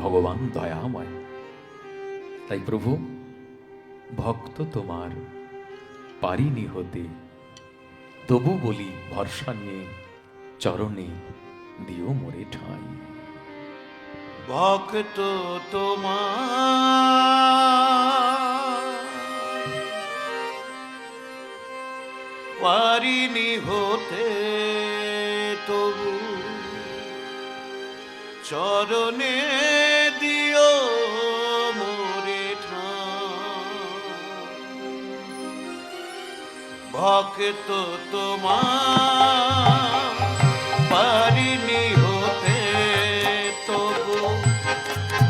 ভগবান দয়াময়। তাই প্রভু, ভক্ত তোমার পারিনি হতে, তবু বলি ভরসা নিয়ে চরণে দিও মোরে ঠাঁই। ভক্ত তোমার পারিনি হতে, তবু চরণে দিও মোরে ঠাঁই। ভক্ত তোমার পারিনি হতে, তবু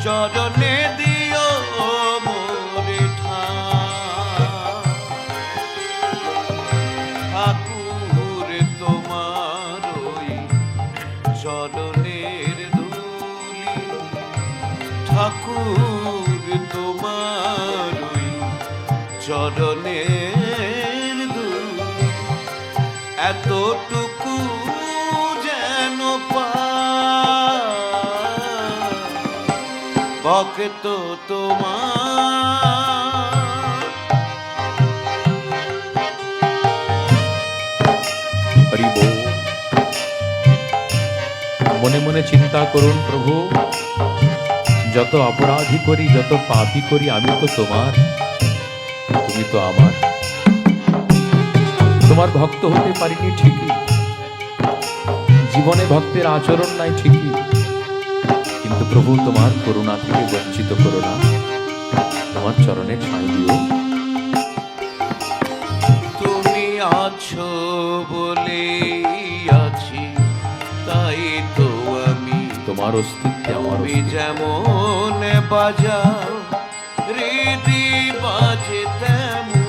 চরণে দিও মোরে ঠাঁই। ঠাকুর তোমার ওই চরণের ধুলি, ঠাকুর তোমার ওই চরণের ধুলি, এতটুকু যেন পাই। ভক্ত তোমার হরি বল। মনে মনে চিন্তা করুন, প্রভু যত অপরাধী করি, যত পাপী করি, আমি তো তোমার, তুমি তো আমার। তোমার ভক্ত হতে পারিনি ঠিকই, জীবনে ভক্তের আচরণ নাই ঠিকই, কিন্তু প্রভু তোমার করুণা থেকে বঞ্চিত করো না, তোমার চরণে ঠাঁই দিও। তুমি আছো বলে আছি, তাই তো আমি তোমার অস্তিত্বে আমার তুমি যেমন বাজাও হৃদি বাজে তেমনি।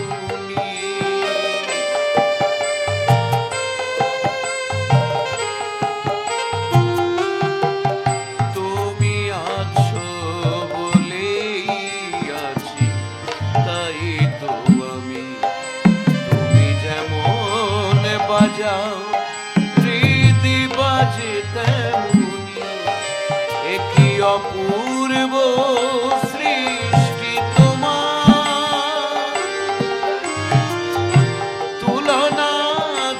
তুমি আছো বলে আছি, তাই তো আমি তুমি যেমন বাজাও হৃদি বাজে তেমনি। একই অপূর্ব সৃষ্টি তোমার, তুলনা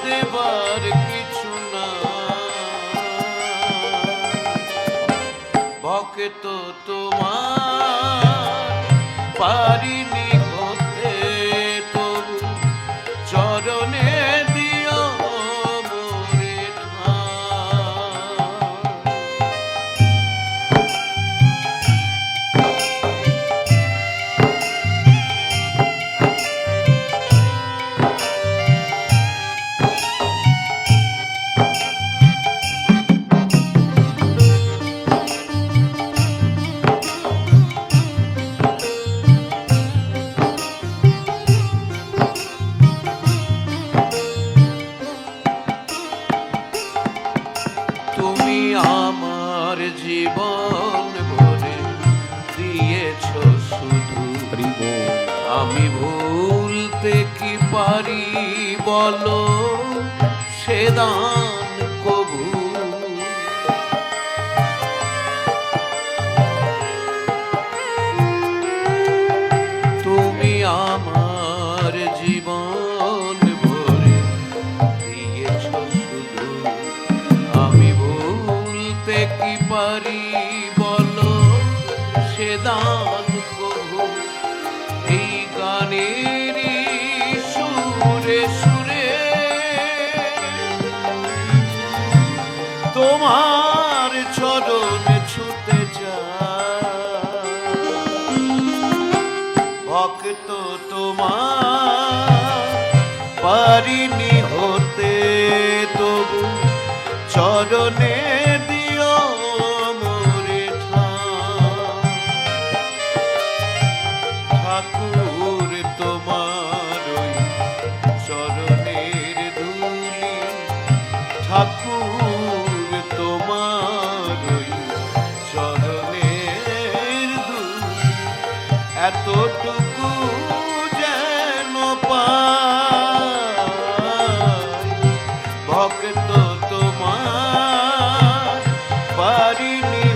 দেবার কিছু না। ভক্ত তোমার পারিনি হতে, তবু চরণে দিও মোরে ঠাঁই। তুমি আমার জীবন ভরে দিয়েছ শুধু, হরি বল। আমি ভুলতে কি পারি বলো সে দান কবু। তুমি আমার জীবন ভরে দিয়েছ শুধু, আমি ভুলতে কি পারি বলো সে দান কবু। এই গানের সুরে সুরে তোমার চরণ ছুতে যায়। ভক্ত তোমার পারিনি হতে, তবু চরণে দিও মোরে ঠাঁই। ঠাকুর তোমার ওই চরণের ধুলি, ঠাকুর তোমার ওই চরণের ধুলি, এতটুকু যেন পাই। ভক্ত তোমার পারিনি